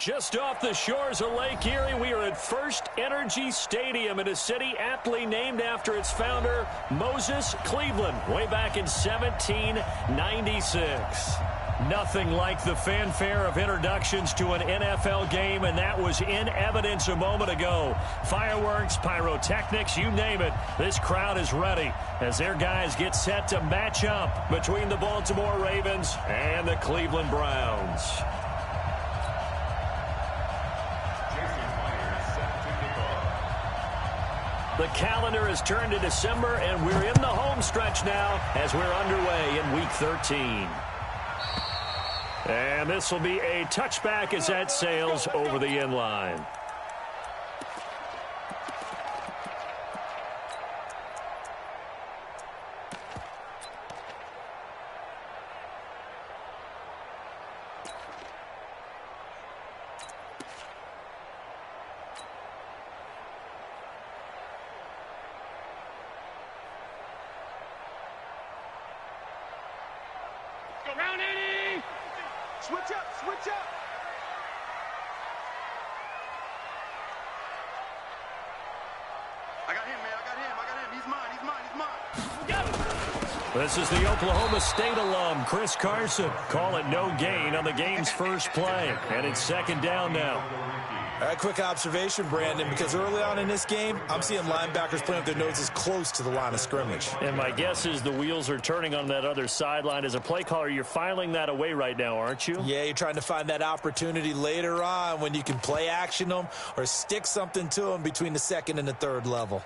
Just off the shores of Lake Erie, we are at First Energy Stadium in a city aptly named after its founder, Moses Cleveland, way back in 1796. Nothing like the fanfare of introductions to an NFL game, and that was in evidence a moment ago. Fireworks, pyrotechnics, you name it. This crowd is ready as their guys get set to match up between the Baltimore Ravens and the Cleveland Browns. The calendar has turned to December, and we're in the home stretch now as we're underway in Week 13. And this will be a touchback as that sails over the end line. Switch up, switch up. I got him, man. I got him. He's mine. This is the Oklahoma State alum, Chris Carson. Call it no gain on the game's first play. And it's second down now. All right, quick observation, Brandon, because early on in this game, I'm seeing linebackers playing with their noses close to the line of scrimmage. And my guess is the wheels are turning on that other sideline. As a play caller, you're filing that away right now, aren't you? Yeah, you're trying to find that opportunity later on when you can play action them or stick something to them between the second and the third level.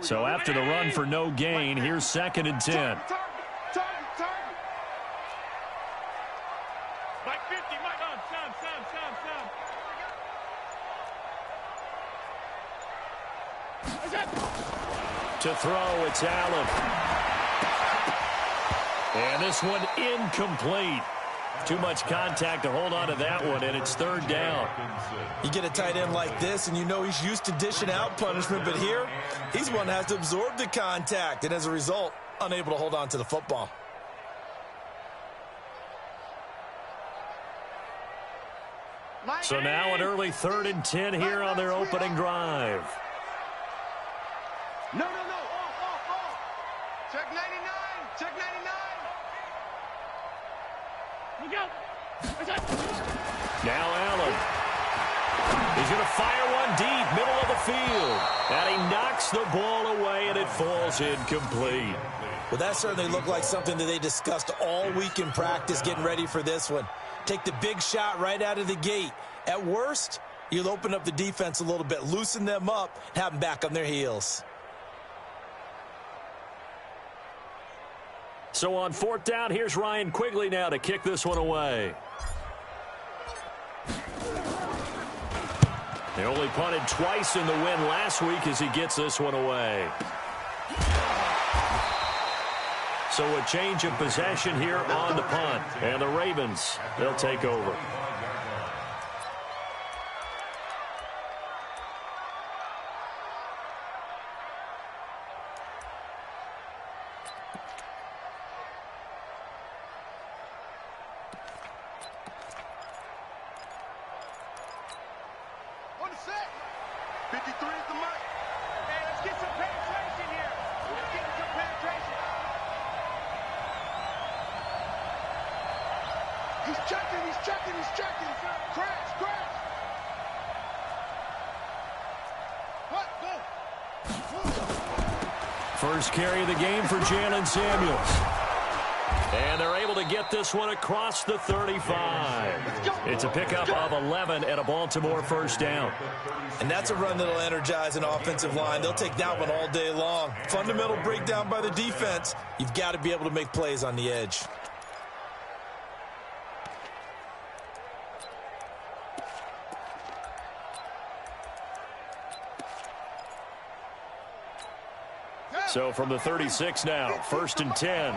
So after the run for no gain, here's second and 10. Target. Mike 50, Mike on, Sam. To throw, it's Allen. And this one incomplete. Too much contact to hold on to that one, and it's third down. You get a tight end like this, and you know he's used to dishing out punishment, but here, he's one that has to absorb the contact, and as a result, unable to hold on to the football. So now an early 3rd and 10 here on their opening drive. No. Off. Check 99. Look out. Now Allen. He's going to fire one deep, middle of the field. And he knocks the ball away, and it falls incomplete. Well, that certainly looked like something that they discussed all week in practice getting ready for this one. Take the big shot right out of the gate. At worst, you'll open up the defense a little bit, loosen them up, and have them back on their heels. So on 4th down, here's Ryan Quigley now to kick this one away. They only punted twice in the win last week as he gets this one away. So a change of possession here on the punt. And the Ravens, they'll take over. On the set. 53 is the mark. Hey, let's get some penetration here. Let's get some penetration. He's checking. Crash. What? Go. First carry of the game for Jalen Samuels. And they're able to get this one across the 35. It's a pickup of 11 and a Baltimore first down. And that's a run that'll energize an offensive line. They'll take that one all day long. Fundamental breakdown by the defense. You've got to be able to make plays on the edge. So from the 36 now, 1st and 10.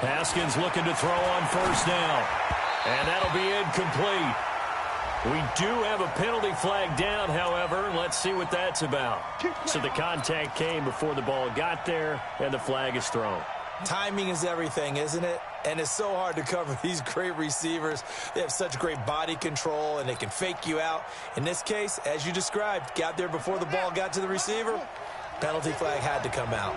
Haskins looking to throw on first down. And that'll be incomplete. We do have a penalty flag down, however. Let's see what that's about. So the contact came before the ball got there, and the flag is thrown. Timing is everything, isn't it? And it's so hard to cover these great receivers. They have such great body control, and they can fake you out. In this case, as you described, got there before the ball got to the receiver. Penalty flag had to come out.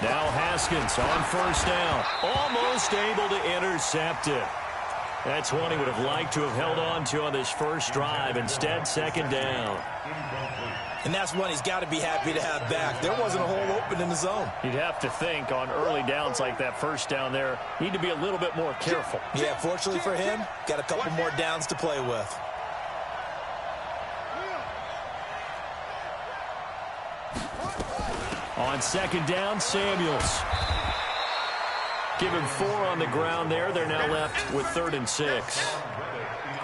Now Haskins on first down. Almost able to intercept it. That's one he would have liked to have held on to on this first drive. Instead, second down. And that's one he's got to be happy to have back. There wasn't a hole open in the zone. You'd have to think on early downs like that first down there, need to be a little bit more careful. Yeah, fortunately for him, got a couple more downs to play with. On second down, Samuels. Give him 4 on the ground there. They're now left with 3rd and 6.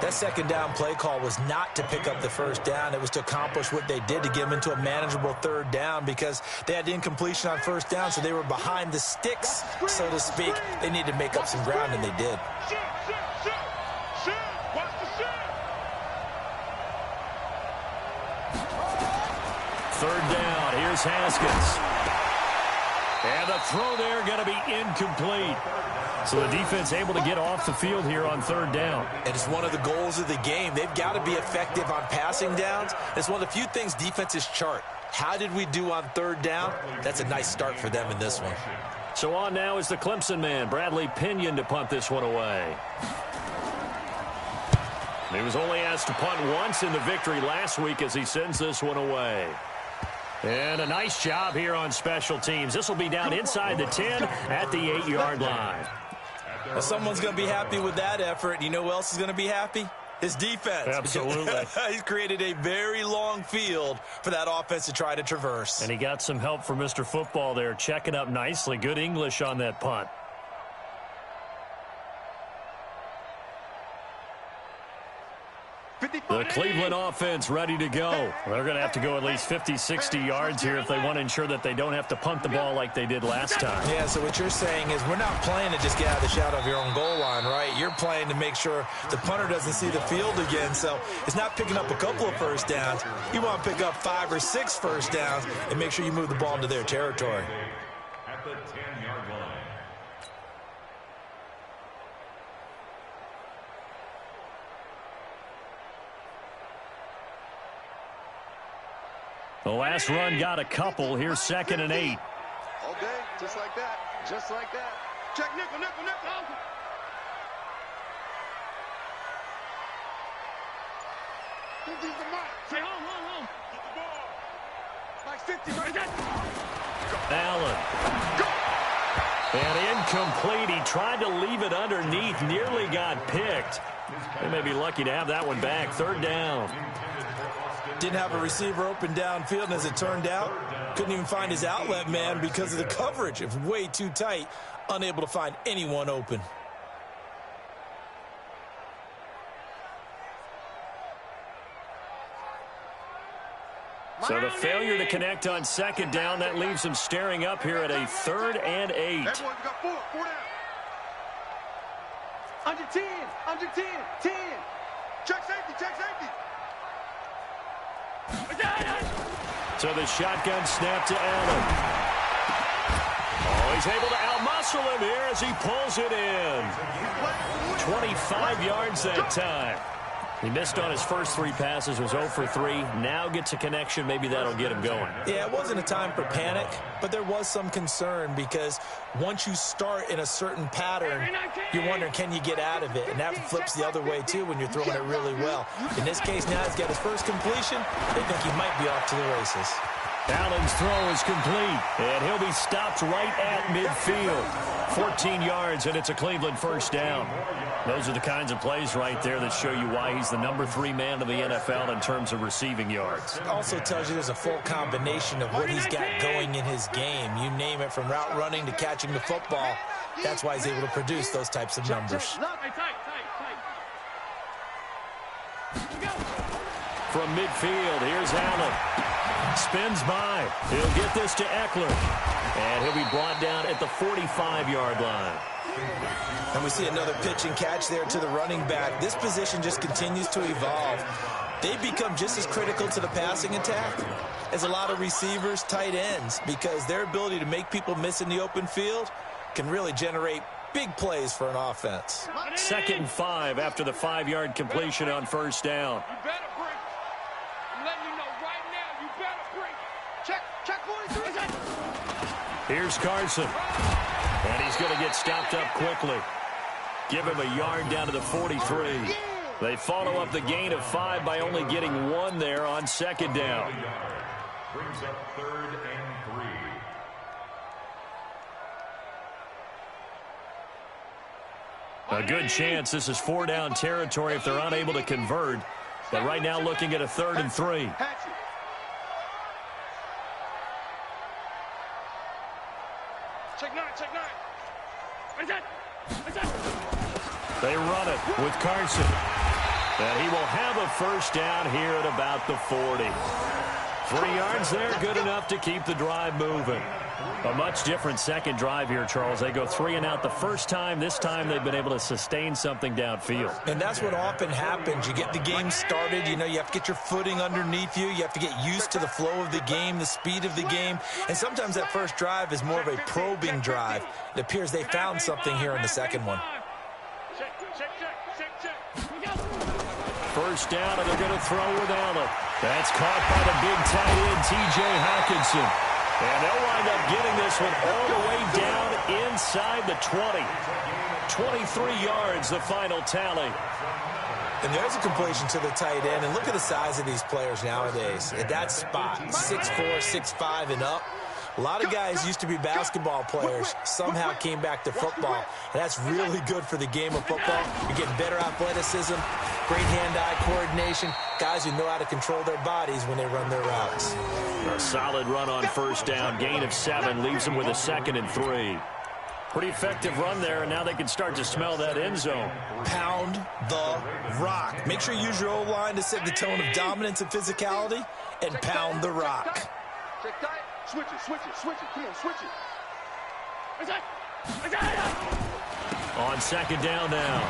That second down play call was not to pick up the first down. It was to accomplish what they did, to get them into a manageable 3rd down, because they had incompletion on first down, so they were behind the sticks, so to speak. They needed to make up some ground, and they did. Third down. Here's Haskins. And the throw there going to be incomplete. So the defense able to get off the field here on 3rd down. And it's one of the goals of the game. They've got to be effective on passing downs. It's one of the few things defenses chart. How did we do on 3rd down? That's a nice start for them in this one. So on now is the Clemson man, Bradley Pinion, to punt this one away. He was only asked to punt once in the victory last week as he sends this one away. And a nice job here on special teams. This will be down inside the 10 at the 8-yard line. Well, someone's going to be happy with that effort. You know who else is going to be happy? His defense. Absolutely. He's created a very long field for that offense to try to traverse. And he got some help from Mr. Football there, checking up nicely. Good English on that punt. The Cleveland offense ready to go. They're going to have to go at least 50, 60 yards here if they want to ensure that they don't have to punt the ball like they did last time. Yeah, so what you're saying is we're not playing to just get out of the shadow of your own goal line, right? You're playing to make sure the punter doesn't see the field again. So it's not picking up a couple of first downs. You want to pick up 5 or 6 first downs and make sure you move the ball into their territory. At the 10-yard line. The last run got a couple. Here's 2nd and 8. All day, just like that. Just like that. Check nickel, nickel, nickel. Think he's the Mike. Say home. Get the ball. Mike's 50 right there. Allen. And incomplete. He tried to leave it underneath. Nearly got picked. They may be lucky to have that one back. 3rd down. Didn't have a receiver open downfield, and as it turned out, couldn't even find his outlet man because of the coverage. It was way too tight, unable to find anyone open. So the failure to connect on 2nd down, that leaves him staring up here at a 3rd and 8. Everyone got 4 down. Under 10, 10. Check safety. So the shotgun snap to Allen. Oh, he's able to outmuscle him here as he pulls it in. 25 yards that time. He missed on his first 3 passes, was 0 for 3. Now gets a connection. Maybe that'll get him going. Yeah, it wasn't a time for panic, but there was some concern because once you start in a certain pattern, you're wondering, can you get out of it? And that flips the other way, too, when you're throwing it really well. In this case, now he's got his first completion. They think he might be off to the races. Allen's throw is complete, and he'll be stopped right at midfield. 14 yards, and it's a Cleveland first down. Those are the kinds of plays right there that show you why he's the number 3 man of the NFL in terms of receiving yards. It also tells you there's a full combination of what he's got going in his game. You name it, from route running to catching the football. That's why he's able to produce those types of numbers. from midfield. Here's Allen. Spins by. He'll get this to Eckler. And he'll be brought down at the 45-yard line. And we see another pitch and catch there to the running back. This position just continues to evolve. They become just as critical to the passing attack as a lot of receivers, tight ends, because their ability to make people miss in the open field can really generate big plays for an offense. 2nd and 5 after the 5-yard completion on first down. You better break. I'm letting you know right now, you better break. Check 43. Here's Carson. And he's going to get stopped up quickly. Give him a yard down to the 43. They follow up the gain of 5 by only getting 1 there on 2nd down. Brings up 3rd and 3. A good chance this is 4-down territory if they're unable to convert. But right now looking at a 3rd and 3. Check 9. They run it with Carson. And he will have a first down here at about the 40. 3 yards there, good enough to keep the drive moving. A much different second drive here, Charles. They go 3 and out the first time. This time they've been able to sustain something downfield. And that's what often happens. You get the game started. You know, you have to get your footing underneath you. You have to get used to the flow of the game, the speed of the game. And sometimes that first drive is more of a probing drive. It appears they found something here in the second one. First down, and they're going to throw with Allen. That's caught by the big tight end, T.J. Hockenson. And they'll wind up getting this one all the way down inside the 20. 23 yards, the final tally. And there's a completion to the tight end. And look at the size of these players nowadays. At that spot, 6'4", 6'5", and up. A lot of guys used to be basketball players, somehow came back to football. And that's really good for the game of football. You're getting better athleticism, great hand-eye coordination, guys who know how to control their bodies when they run their routes. A solid run on first down, gain of 7, leaves them with a 2nd and 3. Pretty effective run there, and now they can start to smell that end zone. Pound the rock. Make sure you use your O-line to set the tone of dominance and physicality, and pound the rock. Switch it. Come on, switch it. On 2nd down now,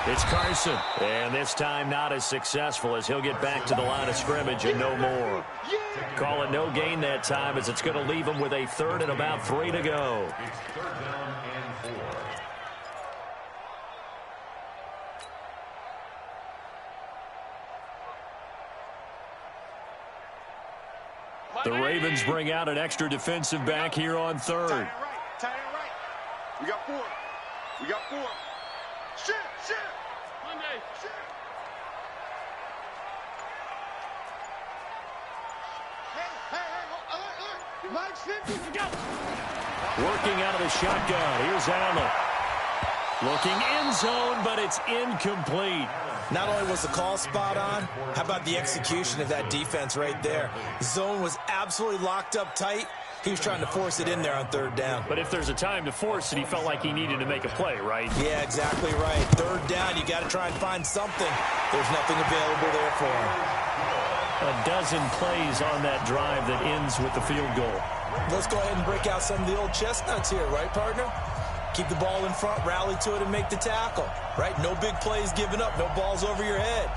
it's Carson. And this time not as successful as he'll get back to the line of scrimmage and no more. Call it no gain that time as it's going to leave him with a 3rd and about 3 to go. It's 3rd down and 4. The Ravens bring out an extra defensive back here on 3rd. Tie it right. We got 4. Shit. Monday. Shit. Hey. Mike Simpson. Working out of the shotgun. Here's Allen. Looking end zone, but it's incomplete. Not only was the call spot on, how about the execution of that defense right there? The zone was absolutely locked up tight. He was trying to force it in there on 3rd down. But if there's a time to force it, he felt like he needed to make a play, right? Yeah, exactly right. 3rd down, you got to try and find something. There's nothing available there for him. A dozen plays on that drive that ends with the field goal. Let's go ahead and break out some of the old chestnuts here, right, partner? Keep the ball in front, rally to it, and make the tackle, right? No big plays given up, no balls over your head.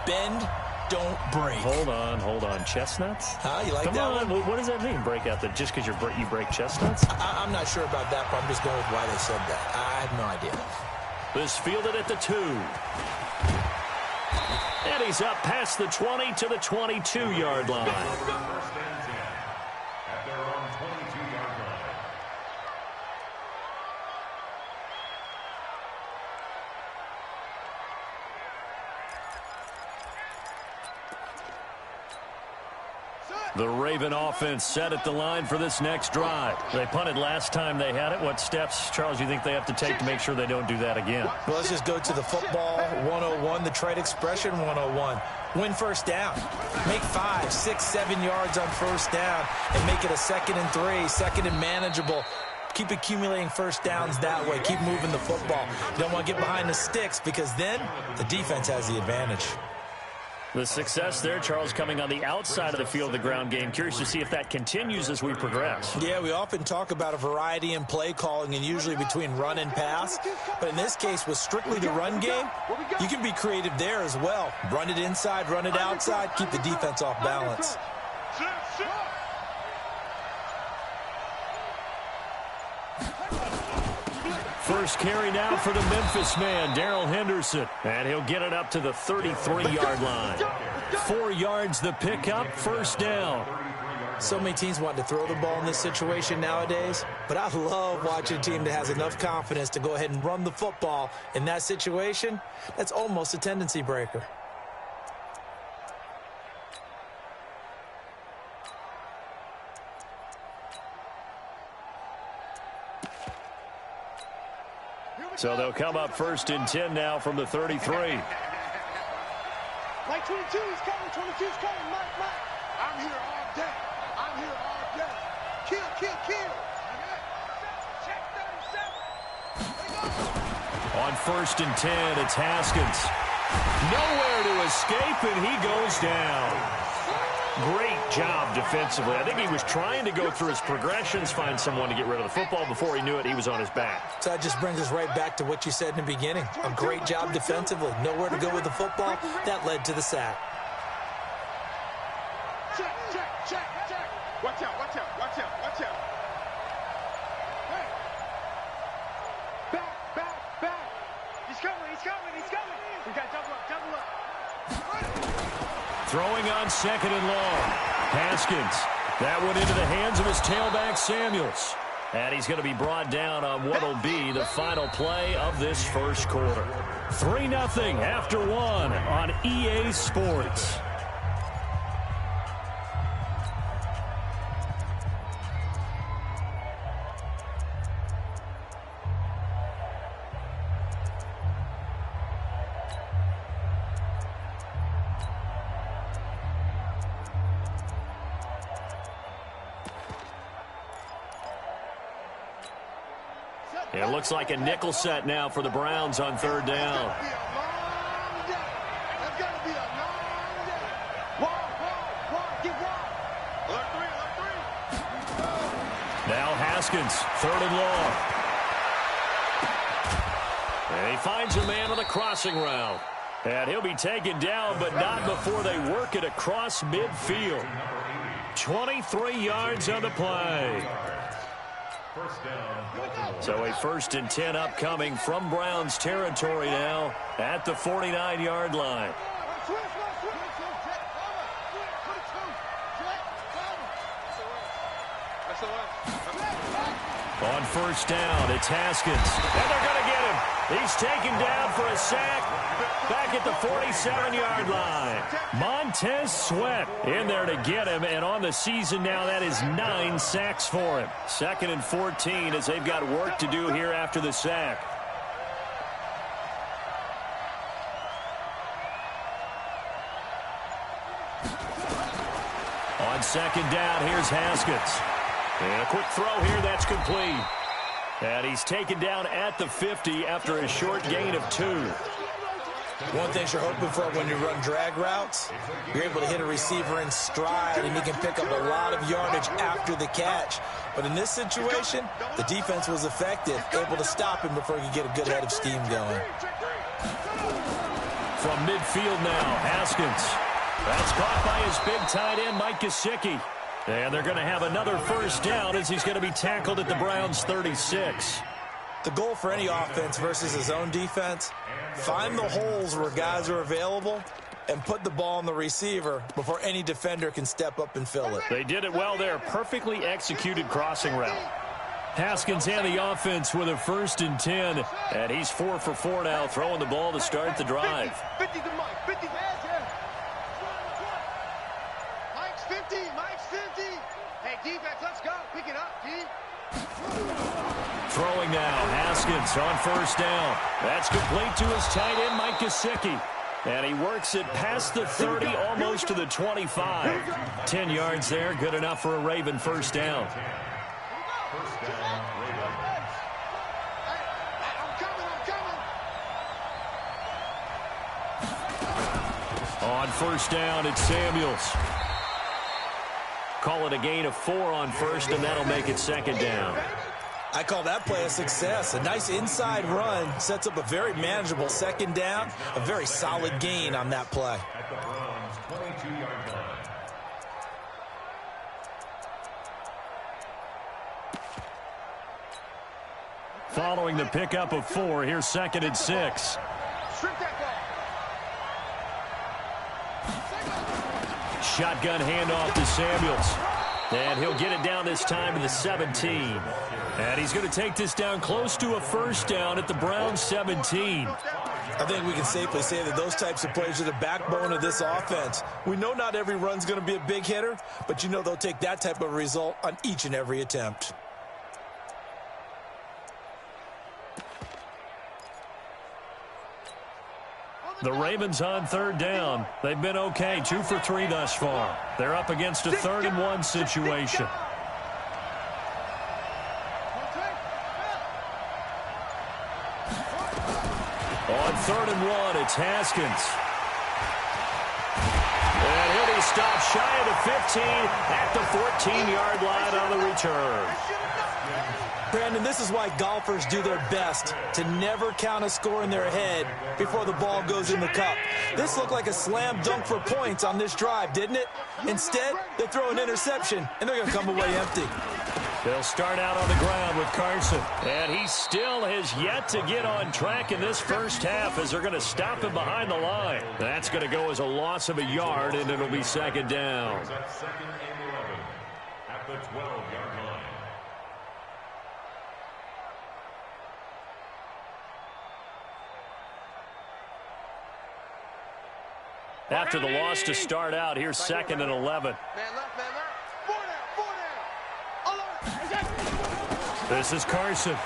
Bend, don't break. Hold on. Chestnuts? You like Come that on. one? What does that mean, break out? Just because you break chestnuts? I'm not sure about that, but I'm just going with why they said that. I have no idea. This fielded at the 2. And he's up past the 20 to the 22-yard line. 1st and 10 at their own 22-yard line. The Raven offense set at the line for this next drive. They punted last time they had it. What steps, Charles, you think they have to take to make sure they don't do that again? Well, let's just go to the football 101, the trade expression 101. Win first down. Make 5, 6, 7 yards on first down and make it a 2nd and 3, 2nd and manageable. Keep accumulating first downs that way. Keep moving the football. You don't want to get behind the sticks because then the defense has the advantage. The success there, Charles, coming on the outside of the field of the ground game. Curious to see if that continues as we progress. Yeah, we often talk about a variety in play calling and usually between run and pass. But in this case, with strictly the run game, you can be creative there as well. Run it inside, run it outside, keep the defense off balance. First carry now for the Memphis man, Darrell Henderson. And he'll get it up to the 33-yard line. 4 yards the pickup, first down. So many teams want to throw the ball in this situation nowadays, but I love watching a team that has enough confidence to go ahead and run the football in that situation. That's almost a tendency breaker. So they'll come up first and 10 now from the 33. Mike 22 is coming. 22 is coming. Mike. I'm here all day. I'm here all day. Kill. Check 37. On first and 10, it's Haskins. Nowhere to escape, and he goes down. Great job defensively. I think he was trying to go through his progressions, find someone to get rid of the football. Before he knew it, he was on his back. So that just brings us right back to what you said in the beginning. A great job defensively. Nowhere to go with the football. That led to the sack. Check. Watch out. Hey. Back. He's coming. We got double up. Throwing on second and long. Haskins. That went into the hands of his tailback, Samuels. And he's going to be brought down on what will be the final play of this first quarter. 3-0 after 1 on EA Sports. It looks like a nickel set now for the Browns on third down. That's going to be a long day. Wall. Get wall. Alert three. Now Haskins, third and long. And he finds a man on the crossing route. And he'll be taken down, but not before they work it across midfield. 23 yards on the play. So a first and 10 upcoming from Browns territory now at the 49-yard line. On first down, it's Haskins. And they're going to get him. He's taken down for a sack back at the 47-yard line. Montez Sweat in there to get him. And on the season now, that is 9 sacks for him. 2nd and 14 as they've got work to do here after the sack. On second down, here's Haskins. And a quick throw here, that's complete. And he's taken down at the 50 after a short gain of 2. One thing you're hoping for when you run drag routes, you're able to hit a receiver in stride and he can pick up a lot of yardage after the catch. But in this situation, the defense was effective, able to stop him before he could get a good head of steam going. From midfield now, Haskins. That's caught by his big tight end, Mac-Que-Roni. And they're going to have another first down as he's going to be tackled at the Browns' 36. The goal for any offense versus his own defense, find the holes where guys are available and put the ball on the receiver before any defender can step up and fill it. They did it well there. Perfectly executed crossing route. Haskins and the offense with a first and 10. And he's 4 for 4 now, throwing the ball to start the drive. 50 to Mike. 50. Mike's 50. Hey, defense, let's go. Pick it up, D. Throwing now, Haskins on first down. That's complete to his tight end, Mac-Que-Roni. And he works it past the 30, almost to the 25. 10 yards there, good enough for a Raven first down. On On first down, it's Samuels. Call it a gain of 4 on first, and that'll make it second down. I call that play a success. A nice inside run sets up a very manageable second down. A very solid gain on that play. At the Browns' 22-yard line. Following the pickup of 4, here's second and 6. Shotgun handoff to Samuels. And he'll get it down this time to the 17. And he's going to take this down close to a first down at the Browns' 17. I think we can safely say that those types of plays are the backbone of this offense. We know not every run's going to be a big hitter, but you know they'll take that type of result on each and every attempt. The Ravens on third down. They've been okay, 2 for 3 thus far. They're up against a 3rd and 1 situation. On 3rd and 1, it's Haskins. And he'll be stopped shy of the 15 at the 14-yard line on the return. Brandon, this is why golfers do their best to never count a score in their head before the ball goes in the cup. This looked like a slam dunk for points on this drive, didn't it? Instead, they throw an interception, and they're going to come away empty. They'll start out on the ground with Carson. And he still has yet to get on track in this first half as they're going to stop him behind the line. That's going to go as a loss of a yard, and it'll be second down. Second and 11 at the 12-yard line. After the loss to start out, here's second and 11. This is Carson.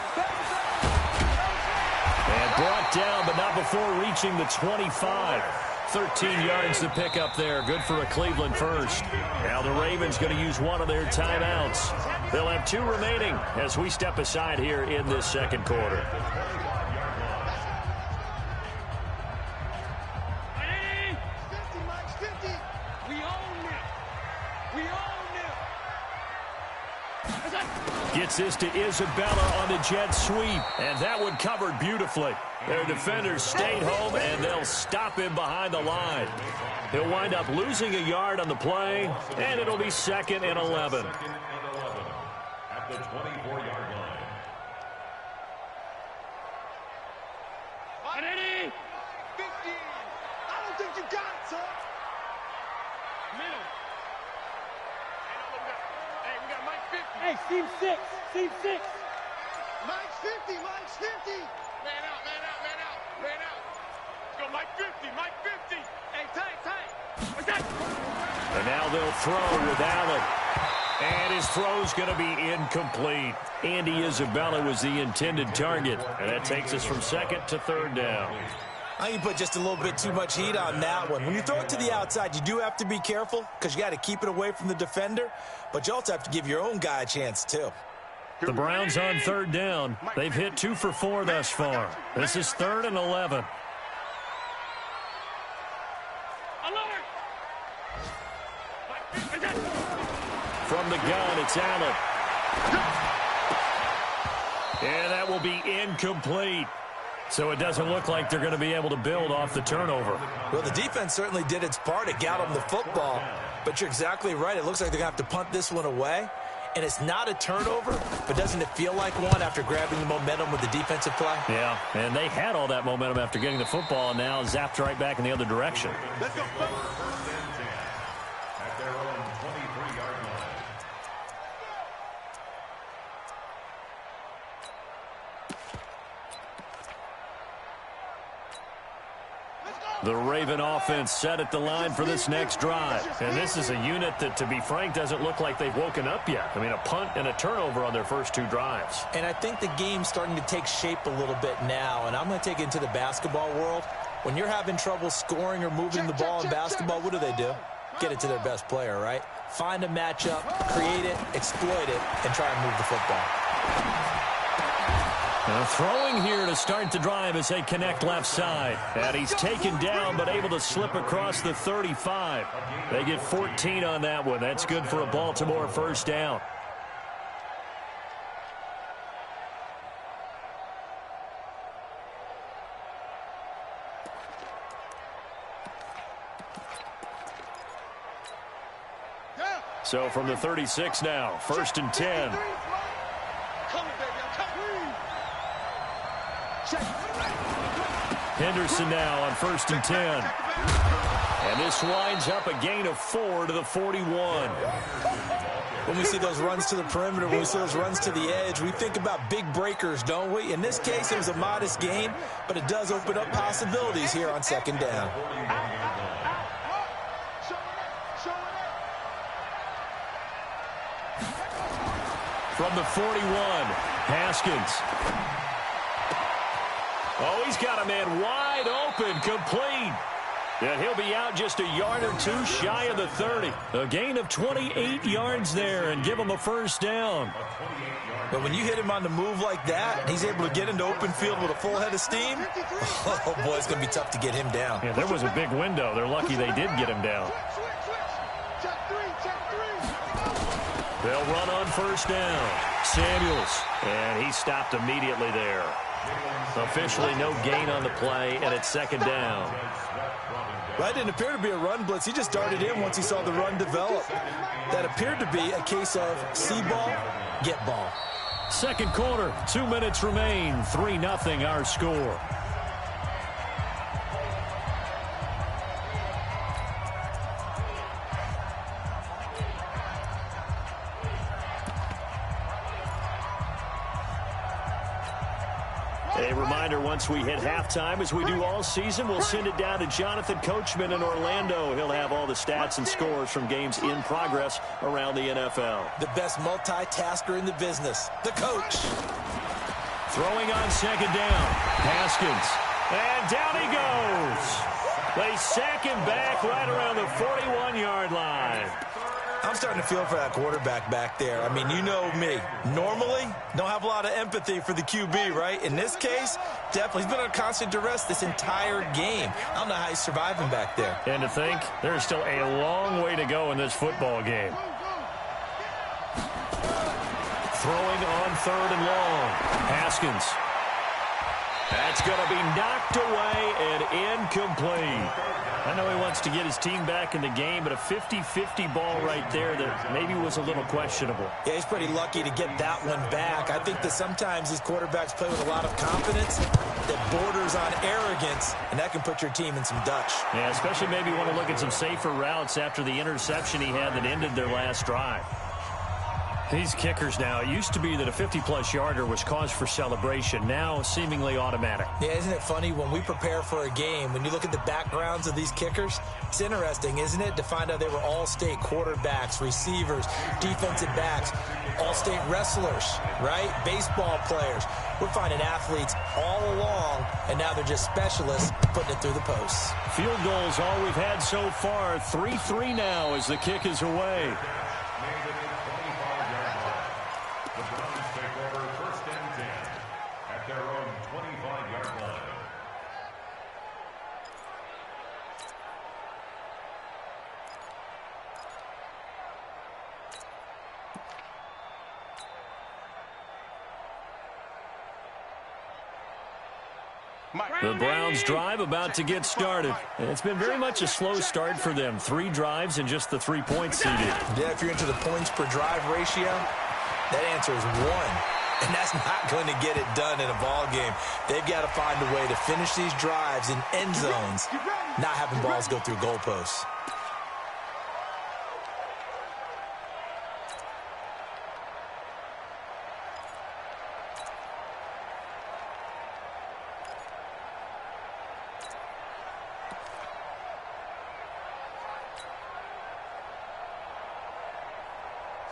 And brought down, but not before reaching the 25. 13 yards to pick up there. Good for a Cleveland first. Now the Ravens going to use one of their timeouts. They'll have 2 remaining as we step aside here in this second quarter. Gets this to Isabella on the jet sweep, and that one covered beautifully. Their defenders stayed home, and they'll stop him behind the line. He'll wind up losing a yard on the play, and it'll be second and 11. Second and 11 at the 24-yard line. 50. I don't think you got it, son. Middle. Hey, we got Mike 50. Hey, team 6. Team 6. Mike's 50. Mike's 50. Man out, man out, man out, man out. Let's go, Mike 50. Mike 50. Hey, tight, tight. What's that? And now they'll throw with Allen. And his throw's going to be incomplete. Andy Isabella was the intended target. And that takes us from second to third down. I think you put just a little bit too much heat on that one. When you throw it to the outside, you do have to be careful because you got to keep it away from the defender. But you also have to give your own guy a chance, too. The Browns on third down. They've hit 2 for 4 thus far. This is 3rd and 11. From the gun, it's Allen. And that will be incomplete. So it doesn't look like they're going to be able to build off the turnover. Well, the defense certainly did its part. It got them the football. But you're exactly right. It looks like they're going to have to punt this one away. And it's not a turnover, but doesn't it feel like one after grabbing the momentum with the defensive play? Yeah, and they had all that momentum after getting the football, and now zapped right back in the other direction. Let's go. First and 10 at their own 23-yard line. The Raven offense set at the line for this next drive. And this is a unit that, to be frank, doesn't look like they've woken up yet. I mean, a punt and a turnover on their first 2 drives. And I think the game's starting to take shape a little bit now. And I'm going to take it into the basketball world. When you're having trouble scoring or moving the ball in basketball, what do? Get it to their best player, right? Find a matchup, create it, exploit it, and try and move the football. Throwing here to start the drive as they connect left side. And he's taken down but able to slip across the 35. They get 14 on that one. That's good for a Baltimore first down. So from the 36 now, 1st and 10. Henderson now on 1st and 10. And this winds up a gain of 4 to the 41. When we see those runs to the perimeter, when we see those runs to the edge, we think about big breakers, don't we? In this case, it was a modest gain, but it does open up possibilities here on 2nd down. From the 41, Haskins. Oh, he's got a man wide open, complete. And he'll be out just a yard or two shy of the 30. A gain of 28 yards there and give him a first down. But when you hit him on the move like that, and he's able to get into open field with a full head of steam, oh, boy, it's going to be tough to get him down. Yeah, there was a big window. They're lucky they did get him down. They'll run on 1st down. Samuels. And he stopped immediately there. Officially no gain on the play, and it's 2nd down. That didn't appear to be a run blitz. He just darted in once he saw the run develop. That appeared to be a case of see ball, get ball. 2nd quarter, 2 minutes remain. 3-0 our score. A reminder, once we hit halftime, as we do all season, we'll send it down to Jonathan Coachman in Orlando. He'll have all the stats and scores from games in progress around the NFL. The best multitasker in the business, the coach. Throwing on 2nd down, Haskins. And down he goes. They sack him back right around the 41-yard line. I'm starting to feel for that quarterback back there. I mean, you know me. Normally, don't have a lot of empathy for the QB, right? In this case, definitely. He's been under constant duress this entire game. I don't know how he's surviving back there. And to think, there's still a long way to go in this football game. Throwing on 3rd and long. Haskins. That's going to be knocked away and incomplete. I know he wants to get his team back in the game, but a 50-50 ball right there that maybe was a little questionable. Yeah, he's pretty lucky to get that one back. I think that sometimes these quarterbacks play with a lot of confidence that borders on arrogance, and that can put your team in some Dutch. Yeah, especially maybe want to look at some safer routes after the interception he had that ended their last drive. These kickers now, it used to be that a 50-plus yarder was cause for celebration. Now, seemingly automatic. Yeah, isn't it funny when we prepare for a game, when you look at the backgrounds of these kickers, it's interesting, isn't it, to find out they were all-state quarterbacks, receivers, defensive backs, all-state wrestlers, right? Baseball players. We're finding athletes all along, and now they're just specialists putting it through the posts. Field goals all we've had so far. 3-3 now as the kick is away. The Browns drive about to get started. It's been very much a slow start for them. 3 drives and just the 3 points seeded. Yeah, if you're into the points per drive ratio, that answer is 1. And that's not going to get it done in a ball game. They've got to find a way to finish these drives in end zones, not having balls go through goalposts.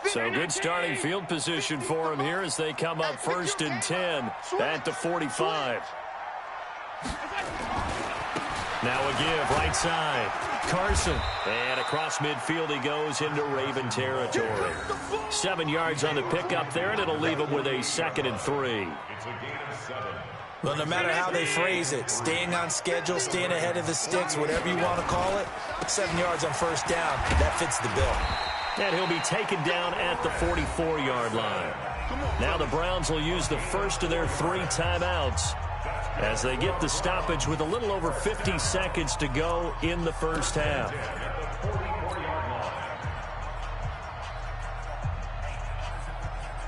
So good starting field position for him here as they come up 1st and 10 at the 45. Now a give, right side. Carson. And across midfield he goes into Raven territory. 7 yards on the pickup there, and it'll leave him with a 2nd and 3. It's a gain of 7. Well, no matter how they phrase it, staying on schedule, staying ahead of the sticks, whatever you want to call it, 7 yards on first down, that fits the bill. And he'll be taken down at the 44-yard line. Now the Browns will use the first of their 3 timeouts as they get the stoppage with a little over 50 seconds to go in the first half.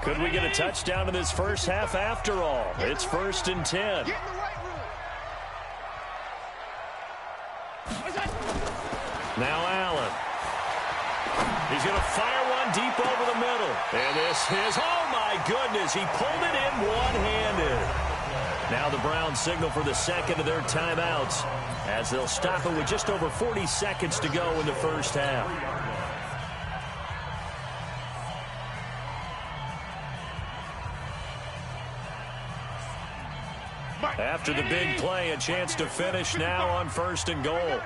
Could we get a touchdown in this first half after all? It's 1st and 10. Now Allen. He's going to fire one deep over the middle. And this is, oh my goodness, he pulled it in one-handed. Now the Browns signal for the 2nd of their timeouts as they'll stop it with just over 40 seconds to go in the first half. After the big play, a chance to finish now on 1st and goal.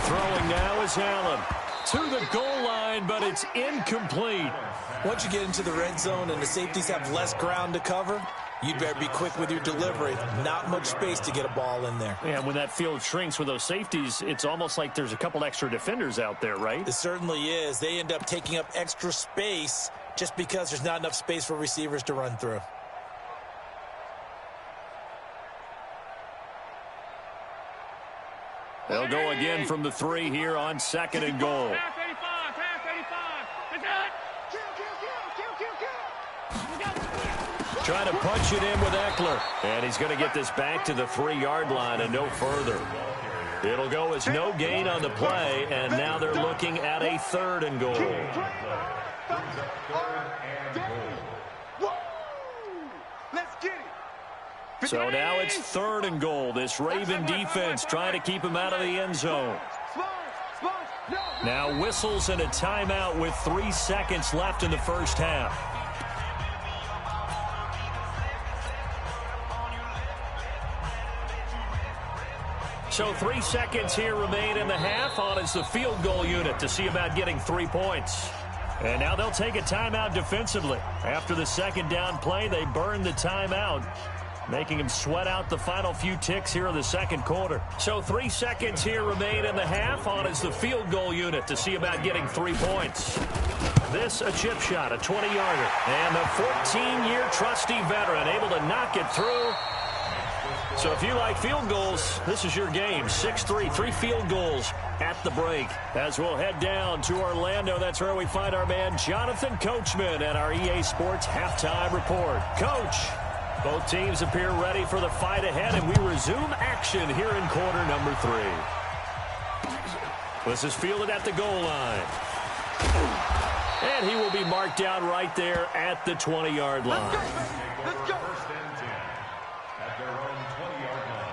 Throwing now is Allen to the goal line, but it's incomplete. Once you get into the red zone and the safeties have less ground to cover, you'd better be quick with your delivery. Not much space to get a ball in there. And when that field shrinks with those safeties, it's almost like there's a couple extra defenders out there, right? It certainly is. They end up taking up extra space just because there's not enough space for receivers to run through. They'll go again from the 3 here on 2nd and goal. Trying to punch it in with Eckler. And he's going to get this back to the 3-yard line and no further. It'll go as no gain on the play, and now they're looking at a 3rd and goal. So now it's 3rd and goal. This Raven defense trying to keep him out of the end zone. Now whistles and a timeout with 3 seconds left in the first half. So 3 seconds here remain in the half. On is the field goal unit to see about getting 3 points. And now they'll take a timeout defensively. After the 2nd down play, they burn the timeout, making him sweat out the final few ticks here in the 2nd quarter. So 3 seconds here remain in the half. On is the field goal unit to see about getting 3 points. This a chip shot, a 20-yarder. And the 14-year trusty veteran able to knock it through. So if you like field goals, this is your game. 6-3, 3 field goals at the break. As we'll head down to Orlando, that's where we find our man Jonathan Coachman at our EA Sports Halftime Report. Coach, both teams appear ready for the fight ahead, and we resume action here in quarter number 3. This is fielded at the goal line. And he will be marked down right there at the 20-yard line. Let's go. First and 10 at their own 20-yard line.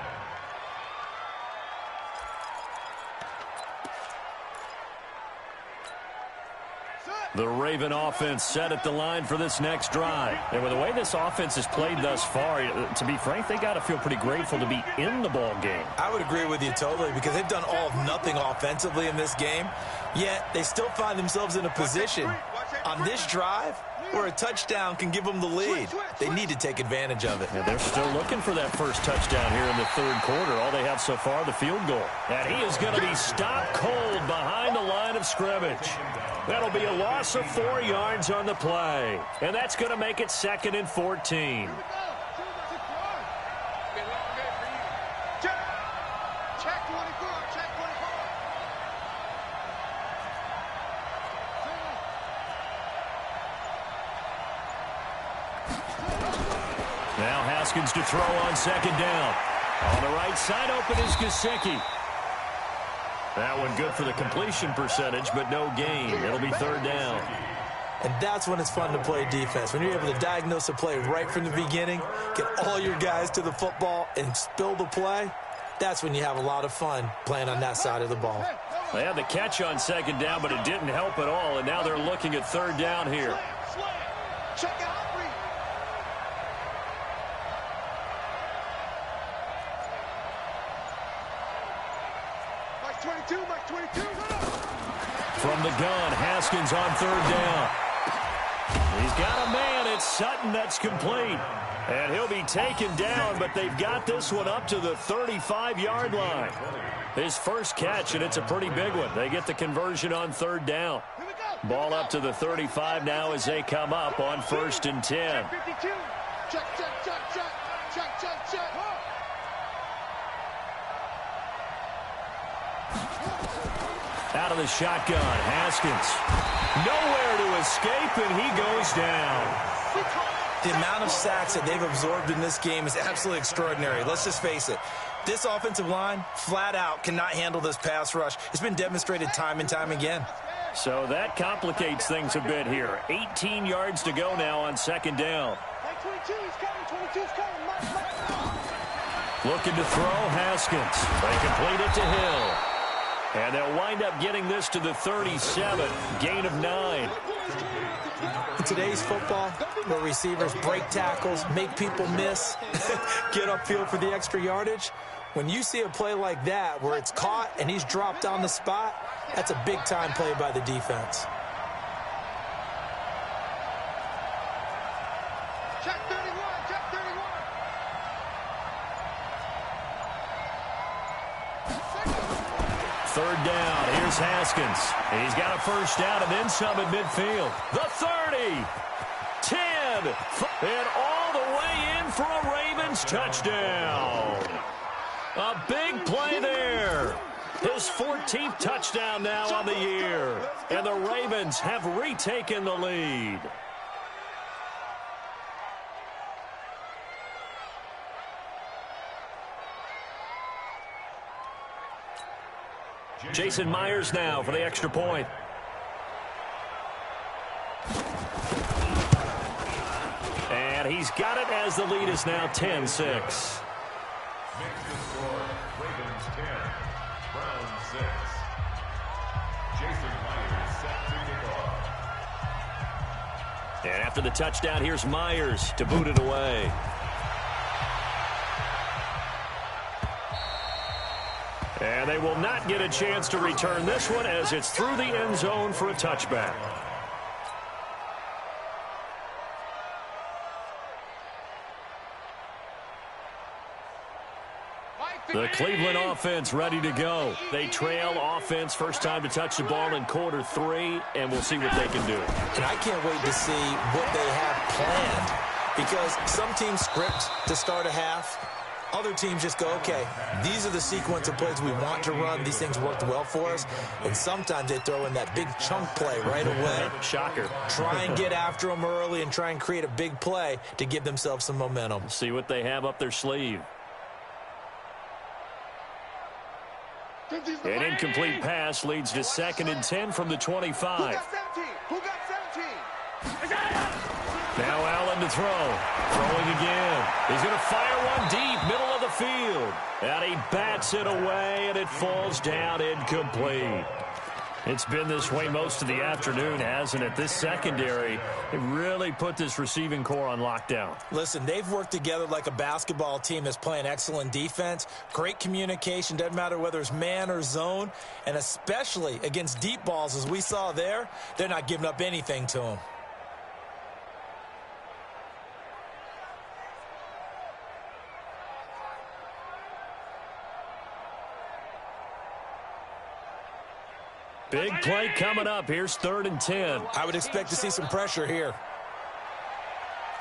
The Raven offense set at the line for this next drive. And with the way this offense has played thus far, to be frank, they got to feel pretty grateful to be in the ball game. I would agree with you totally, because they've done all of nothing offensively in this game, yet they still find themselves in a position on this drive where a touchdown can give them the lead. They need to take advantage of it. And they're still looking for that first touchdown here in the 3rd quarter. All they have so far, the field goal. And he is going to be stopped cold behind the line of scrimmage. That'll be a loss of 4 yards on the play. And that's going to make it 2nd and 14. Now Haskins to throw on 2nd down. On the right side, open is Gesicki. That one good for the completion percentage, but no gain. It'll be 3rd down. And that's when it's fun to play defense. When you're able to diagnose a play right from the beginning, get all your guys to the football, and spill the play, that's when you have a lot of fun playing on that side of the ball. They had the catch on 2nd down, but it didn't help at all, and now they're looking at 3rd down here. Check out. 22, Mike 22. From the gun, Haskins on third down. He's got a man. It's Sutton that's complete. And he'll be taken down, but they've got this one up to the 35-yard line. His first catch, and it's a pretty big one. They get the conversion on third down. Ball up to the 35 now as they come up on 1st and 10. Check, check, check, check, check, check, check. Out of the shotgun, Haskins. Nowhere to escape, and he goes down. The amount of sacks that they've absorbed in this game is absolutely extraordinary. Let's just face it. This offensive line, flat out, cannot handle this pass rush. It's been demonstrated time and time again. So that complicates things a bit here. 18 yards to go now on 2nd down. Mike 22, he's coming. 22's coming. Mike. Looking to throw, Haskins. They complete it to Hill. And they'll wind up getting this to the 37. Gain of 9. In today's football, where receivers break tackles, make people miss, get upfield for the extra yardage, when you see a play like that where it's caught and he's dropped on the spot, that's a big-time play by the defense. Check 31, check 31. Third down. Here's Haskins. He's got a first down and then some at midfield. The 30. 10. And all the way in for a Ravens touchdown. A big play there. His 14th touchdown now on the year. And the Ravens have retaken the lead. Jason Myers now for the extra point. And he's got it as the lead is now 10-6. Makes the score, Ravens 10, Browns 6. Jason Myers set to kick off. And after the touchdown, here's Myers to boot it away. And they will not get a chance to return this one as it's through the end zone for a touchback. The Cleveland offense ready to go. They trail offense first time to touch the ball in quarter 3, and we'll see what they can do. And I can't wait to see what they have planned, because some teams script to start a half. Other teams just go, okay, these are the sequence of plays we want to run. These things worked well for us. And sometimes they throw in that big chunk play right away. Shocker. Try and get after them early and try and create a big play to give themselves some momentum. See what they have up their sleeve. An incomplete pass leads to 2nd and 10 from the 25. Who got 17? Who got 17? Now Allen to throw. Throwing again. He's going to fire one deep, middle of the field. And he bats it away, and it falls down incomplete. It's been this way most of the afternoon, hasn't it? This secondary, it really put this receiving core on lockdown. Listen, they've worked together like a basketball team that's playing excellent defense. Great communication, doesn't matter whether it's man or zone. And especially against deep balls, as we saw there, they're not giving up anything to them. Big play coming up. Here's 3rd and 10. I would expect to see some pressure here.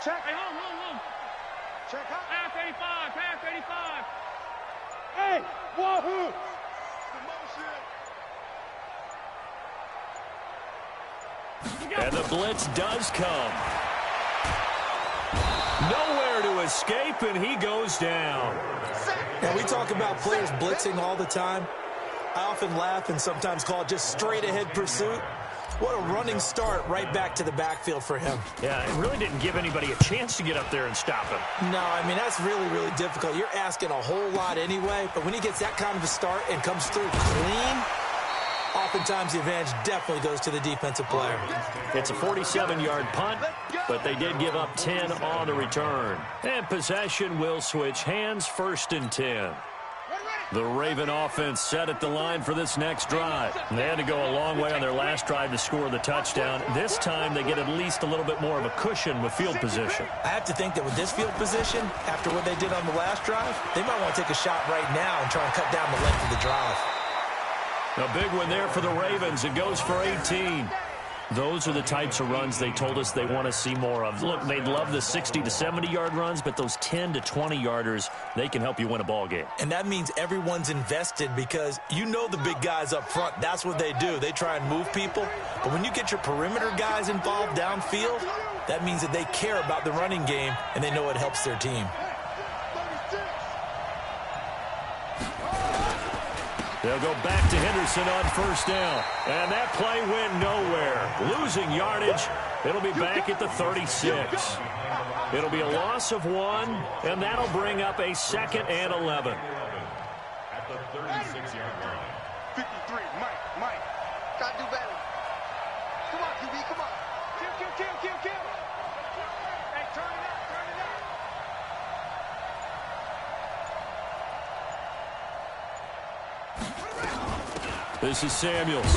Check. Hey, hold. Check out. Pass 85, pass 85. Hey, wahoo! And the blitz does come. Nowhere to escape, and he goes down. Now, we talk about players blitzing all the time. I often laugh and sometimes call it just straight-ahead pursuit. What a running start right back to the backfield for him. Yeah, it really didn't give anybody a chance to get up there and stop him. No, I mean, that's really, really difficult. You're asking a whole lot anyway, but when he gets that kind of a start and comes through clean, oftentimes the advantage definitely goes to the defensive player. It's a 47-yard punt, but they did give up 10 on the return. And possession will switch hands, 1st and 10. Ready. The Raven offense set at the line for this next drive. They had to go a long way on their last drive to score the touchdown. This time they get at least a little bit more of a cushion with field position. I have to think that with this field position, after what they did on the last drive, they might want to take a shot right now and try and cut down the length of the drive. A big one there for the Ravens. It goes for 18. Those are the types of runs they told us they want to see more of. Look, they'd love the 60 to 70-yard runs, but those 10 to 20-yarders, they can help you win a ball game. And that means everyone's invested because you know the big guys up front, that's what they do. They try and move people. But when you get your perimeter guys involved downfield, that means that they care about the running game and they know it helps their team. They'll go back to Henderson on first down. And that play went nowhere. Losing yardage. It'll be back at the 36. It'll be a loss of 1, and that'll bring up a 2nd and 11. At the 36-yard line. 53, Mike. Gotta do better. Come on, QB, come on. Kill. Hey, turn it up. This is Samuels.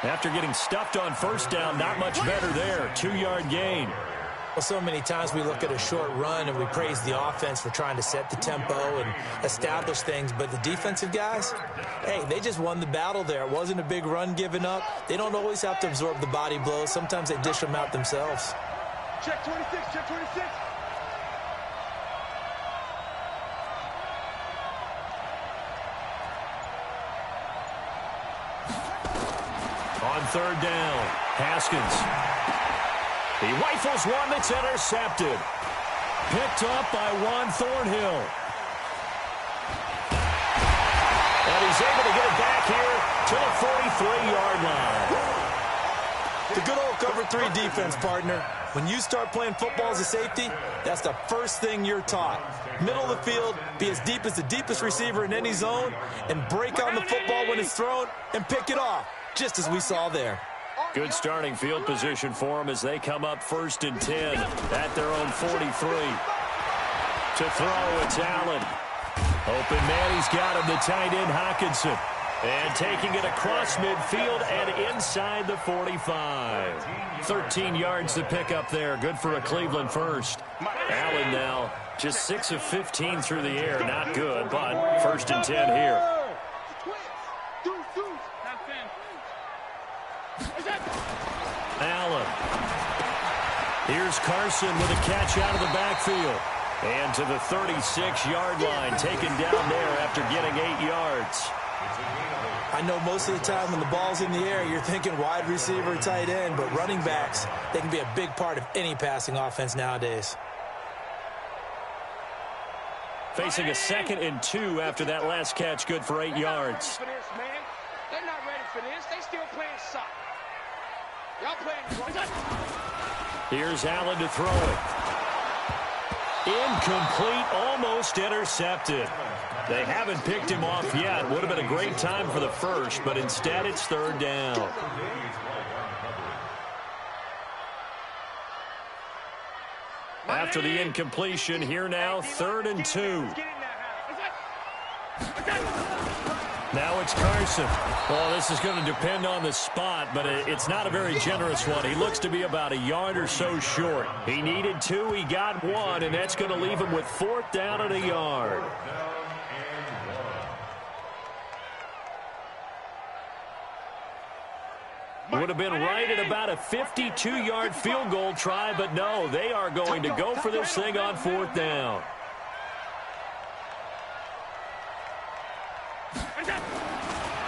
After getting stuffed on first down, not much better there. 2-yard gain. Well, so many times we look at a short run and we praise the offense for trying to set the tempo and establish things, but the defensive guys, hey, they just won the battle there. It wasn't a big run given up. They don't always have to absorb the body blows. Sometimes they dish them out themselves. Check 26. On third down, Haskins. He rifles one that's intercepted. Picked up by Juan Thornhill. And he's able to get it back here to the 43-yard line. The good old cover 3 defense, partner. When you start playing football as a safety, that's the first thing you're taught. Middle of the field, be as deep as the deepest receiver in any zone, and break on the football when it's thrown and pick it off, just as we saw there. Good starting field position for them as they come up 1st and 10 at their own 43. To throw, it's Allen. Open man, he's got him, the tight end Hockenson. And taking it across midfield and inside the 45. 13 yards to pick up there. Good for a Cleveland first. Allen now just 6 of 15 through the air. Not good, but 1st and 10 here. Allen. Here's Carson with a catch out of the backfield. And to the 36-yard line, taken down there after getting 8 yards. I know most of the time when the ball's in the air, you're thinking wide receiver, tight end, but running backs, they can be a big part of any passing offense nowadays. Facing a 2nd and 2 after that last catch, good for 8 yards. They're not ready for this. They still playing soccer. Y'all playing. Here's Allen to throw it. Incomplete, almost intercepted. They haven't picked him off yet. Would have been a great time for the first, but instead it's 3rd down. After the incompletion, here now, 3rd and 2. Now it's Carson. Well, this is going to depend on the spot, but it's not a very generous one. He looks to be about a yard or so short. He needed 2, he got 1, and that's going to leave him with 4th down and a yard. Would have been right at about a 52-yard field goal try, but no, they are going to go for this thing on 4th down.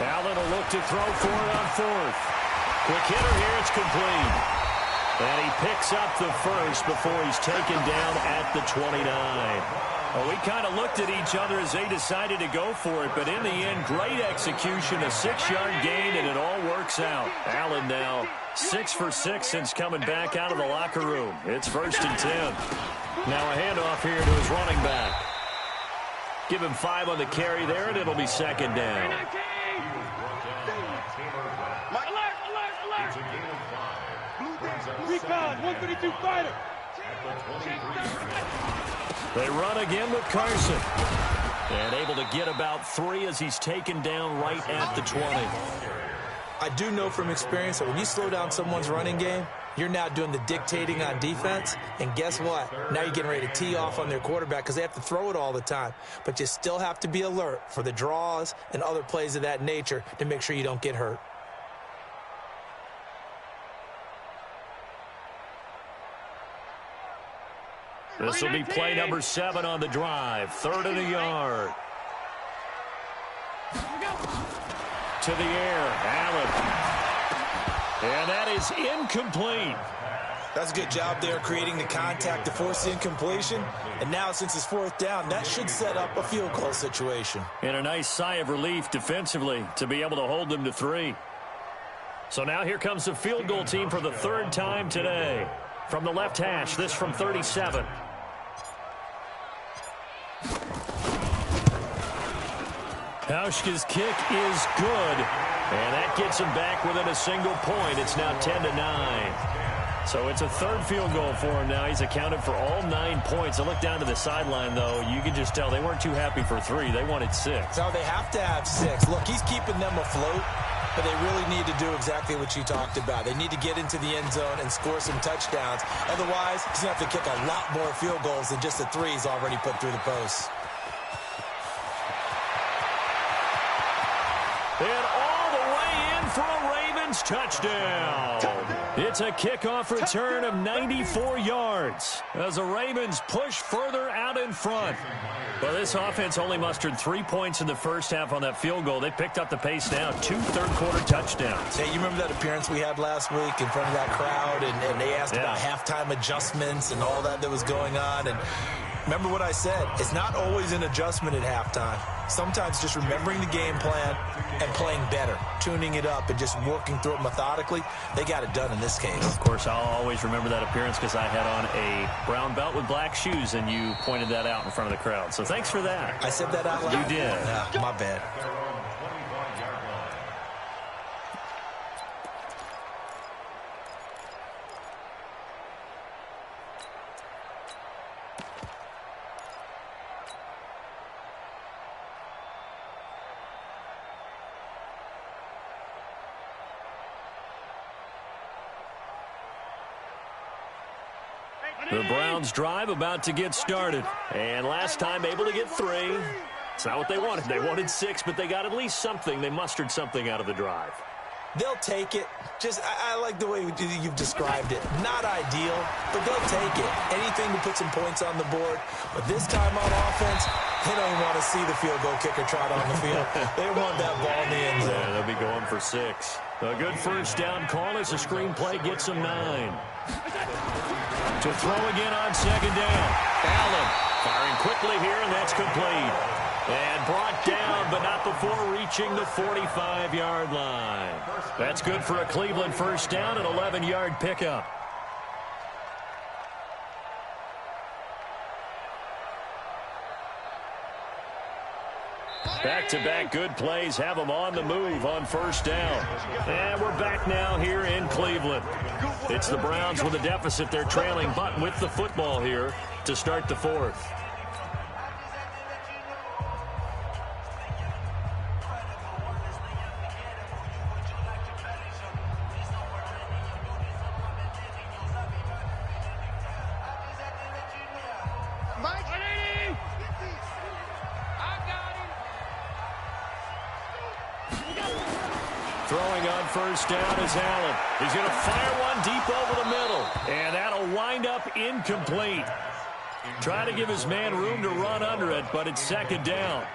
Allen will look to throw for it on 4th. Quick hitter here, it's complete. And he picks up the first before he's taken down at the 29. Well, we kind of looked at each other as they decided to go for it, but in the end, great execution, a 6-yard gain, and it all works out. Allen now 6 for 6 since coming back out of the locker room. It's 1st and 10. Now a handoff here to his running back. Give him 5 on the carry there, and it'll be 2nd down. Recon, 132 fighter. They run again with Carson. And able to get about 3 as he's taken down right at the 20. I do know from experience that when you slow down someone's running game, you're now doing the dictating on defense. And guess what? Now you're getting ready to tee off on their quarterback because they have to throw it all the time. But you still have to be alert for the draws and other plays of that nature to make sure you don't get hurt. This will be play number 7 on the drive. 3rd and a yard. To the air, Allen. And that is incomplete. That's a good job there creating the contact to force the incompletion. And now since it's 4th down, that should set up a field goal situation. And a nice sigh of relief defensively to be able to hold them to 3. So now here comes the field goal team for the 3rd time today. From the left hash, this from 37. Hauschka's kick is good, and that gets him back within a single point. It's now 10-9. So it's a 3rd field goal for him now. He's accounted for all 9 points. I look down to the sideline, though. You can just tell they weren't too happy for 3. They wanted 6. No, they have to have 6. Look, he's keeping them afloat, but they really need to do exactly what you talked about. They need to get into the end zone and score some touchdowns. Otherwise, he's going to have to kick a lot more field goals than just the 3 he's already put through the posts. And all the way in for a Ravens touchdown. It's a kickoff return of 94 yards as the Ravens push further out in front. Well, this offense only mustered 3 points in the first half on that field goal. They picked up the pace now, 2 third-quarter touchdowns. Hey, you remember that appearance we had last week in front of that crowd, and they asked about halftime adjustments and all that was going on, and remember what I said. It's not always an adjustment at halftime. Sometimes just remembering the game plan and playing better, tuning it up and just working through it methodically. They got it done in this case. Of course, I'll always remember that appearance because I had on a brown belt with black shoes, and you pointed that out in front of the crowd. So thanks for that. I said that out loud? You did. Yeah, my bad. The Browns drive about to get started. And last time able to get 3. It's not what they wanted. They wanted 6, but they got at least something. They mustered something out of the drive. They'll take it. Just, I like the way you've described it. Not ideal, but they'll take it. Anything to put some points on the board. But this time on offense, they don't even want to see the field goal kicker trot on the field. They want that ball in the end zone. Yeah, they'll be going for 6. A good first down call as the screenplay gets them 9. To throw again on 2nd down. Allen firing quickly here, and that's complete. And brought down, but not before reaching the 45-yard line. That's good for a Cleveland first down, an 11-yard pickup. Back-to-back good plays have them on the move on first down. And we're back now here in Cleveland. It's the Browns with a deficit. They're trailing, but with the football here to start the 4th. Throwing on first down is Allen. He's going to fire one deep over the middle. And that'll wind up incomplete. Trying to give his man room to run under it, but it's 2nd down.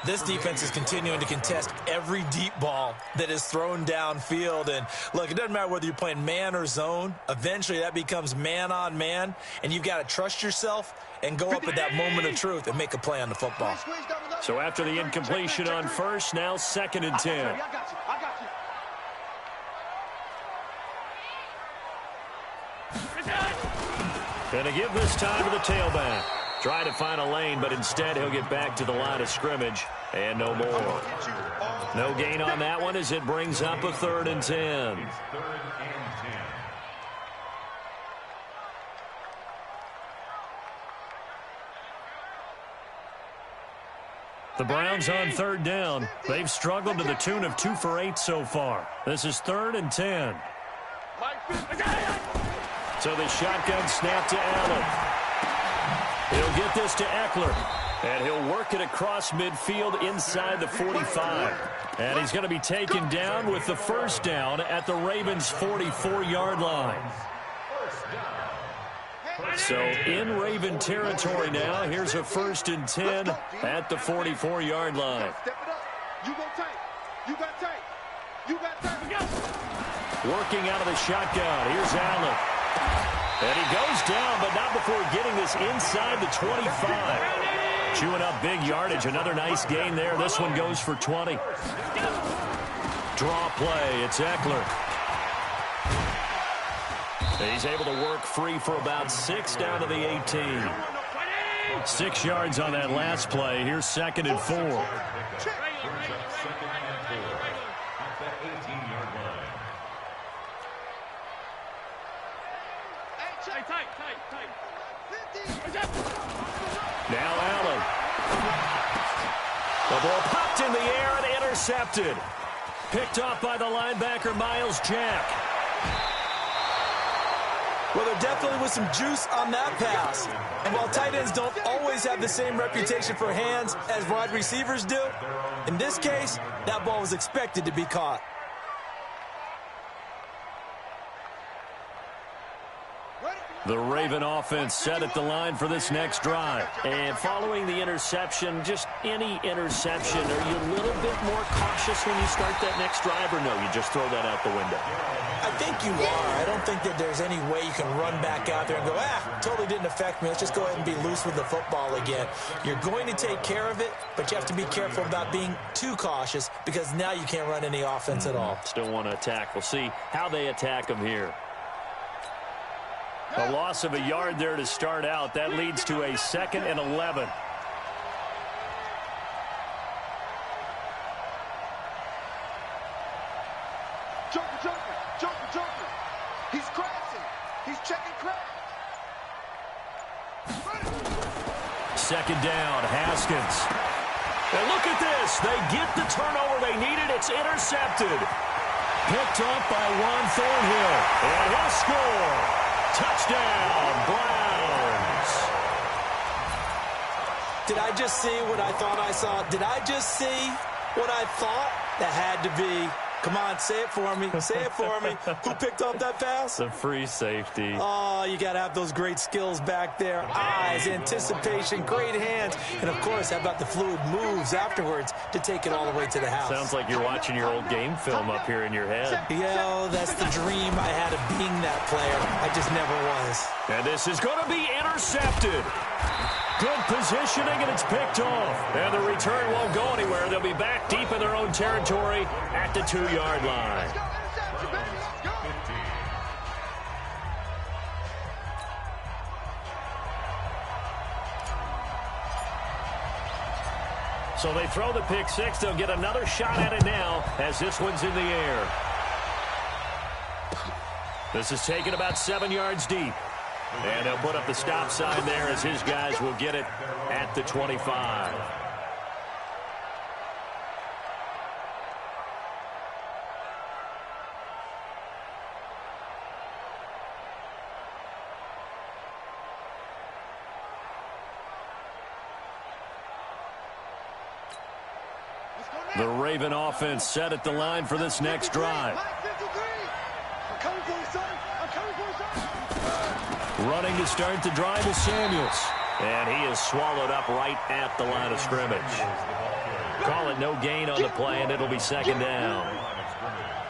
This defense is continuing to contest every deep ball that is thrown downfield. And, look, it doesn't matter whether you're playing man or zone. Eventually, that becomes man-on-man, and you've got to trust yourself and go up at that moment of truth and make a play on the football. So after the incompletion on first, now 2nd and 10. I got you. Going to give this time to the tailback. Try to find a lane, but instead he'll get back to the line of scrimmage. And no more. No gain on that one as it brings up a 3rd and 10. The Browns on third down. They've struggled to the tune of 2 for 8 so far. This is 3rd and 10. So the shotgun snap to Allen. He'll get this to Eckler. And he'll work it across midfield inside the 45. And he's going to be taken down with the first down at the Ravens' 44-yard line. So in Raven territory now, here's a 1st and 10 at the 44-yard line. You go tight. You got tight. You got tight. Working out of the shotgun. Here's Allen. And he goes down, but not before getting this inside the 25. Chewing up big yardage. Another nice gain there. This one goes for 20. Draw play. It's Eckler. He's able to work free for about 6 down to the 18. 6 yards on that last play. Here's 2nd and 4. Now Allen. The ball popped in the air and intercepted. Picked off by the linebacker, Miles Jack. Well, there definitely was some juice on that pass. And while tight ends don't always have the same reputation for hands as wide receivers do, in this case, that ball was expected to be caught. The Raven offense set at the line for this next drive. And following the interception, just any interception, are you a little bit more cautious when you start that next drive, or no, you just throw that out the window? I think you are. I don't think that there's any way you can run back out there and go, totally didn't affect me. Let's just go ahead and be loose with the football again. You're going to take care of it, but you have to be careful about being too cautious because now you can't run any offense at all. Still want to attack. We'll see how they attack them here. A loss of a yard there to start out. That leads to a 2nd and 11. Joker. He's crashing. He's checking crash. 2nd down, Haskins. And look at this. They get the turnover they needed. It's intercepted. Picked up by Juan Thornhill. And he'll score. Touchdown, Browns. Did I just see what I thought I saw? Did I just see what I thought? That had to be. Come on, say it for me. Say it for me. Who picked up that pass? The free safety. Oh, you got to have those great skills back there. Eyes, anticipation, great hands. And, of course, how about the fluid moves afterwards to take it all the way to the house? Sounds like you're watching your old game film up here in your head. Yeah, that's the dream I had of being that player. I just never was. And this is going to be intercepted. Good positioning, and it's picked off. And the return won't go anywhere. They'll be back deep in their own territory at the 2-yard line. So they throw the pick six. They'll get another shot at it now as this one's in the air. This is taken about 7 yards deep. And they'll put up the stop sign there as his guys will get it at the 25. The Raven offense set at the line for this next drive. Running to start the drive is Samuels. And he is swallowed up right at the line of scrimmage. Call it no gain on the play, and it'll be 2nd down.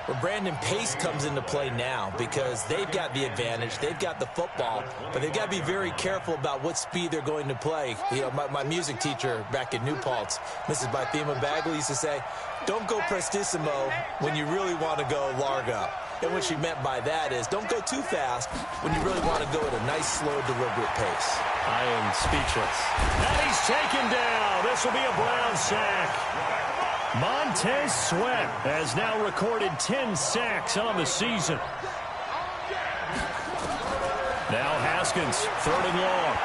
Well, Brandon, pace comes into play now because they've got the advantage. They've got the football, but they've got to be very careful about what speed they're going to play. You know, my music teacher back at New Paltz, Mrs. Bythema Bagley, used to say, don't go prestissimo when you really want to go largo. And what she meant by that is don't go too fast when you really want to go at a nice, slow, deliberate pace. I am speechless. And he's taken down. This will be a Brown sack. Montez Sweat has now recorded 10 sacks on the season. Now Haskins, 3rd and long.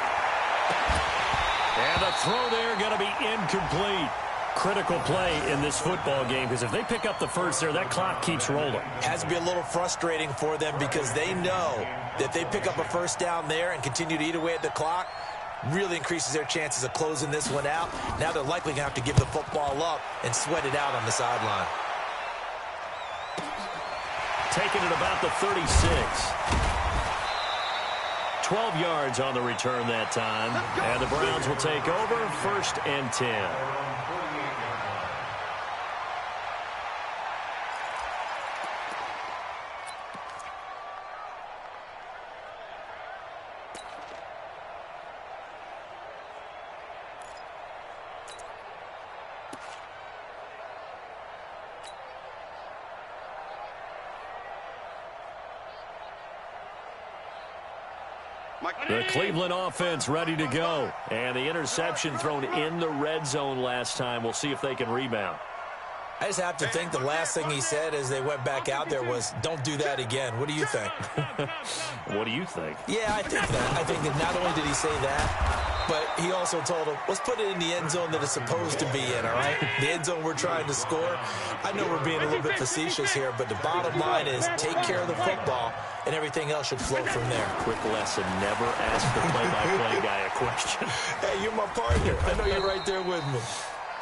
And the throw there going to be incomplete. critical play in this football game, because if they pick up the first there, that clock keeps rolling. Has to be a little frustrating for them because they know that they pick up a first down there and continue to eat away at the clock, really increases their chances of closing this one out. Now they're likely going to have to give the football up and sweat it out on the sideline. Taking it about the 36. 12 yards on the return that time. And the Browns will take over, 1st and 10. The Cleveland offense ready to go. And the interception thrown in the red zone last time. We'll see if they can rebound. I just have to think the last thing he said as they went back out there was, don't do that again. What do you think? What do you think? Yeah, I think that. I think that not only did he say that, but he also told him, let's put it in the end zone that it's supposed to be in, all right? The end zone we're trying to score. I know we're being a little bit facetious here, but the bottom line is take care of the football, and everything else should flow from there. Quick lesson, never ask the play-by-play guy a question. Hey, you're my partner. I know you're right there with me.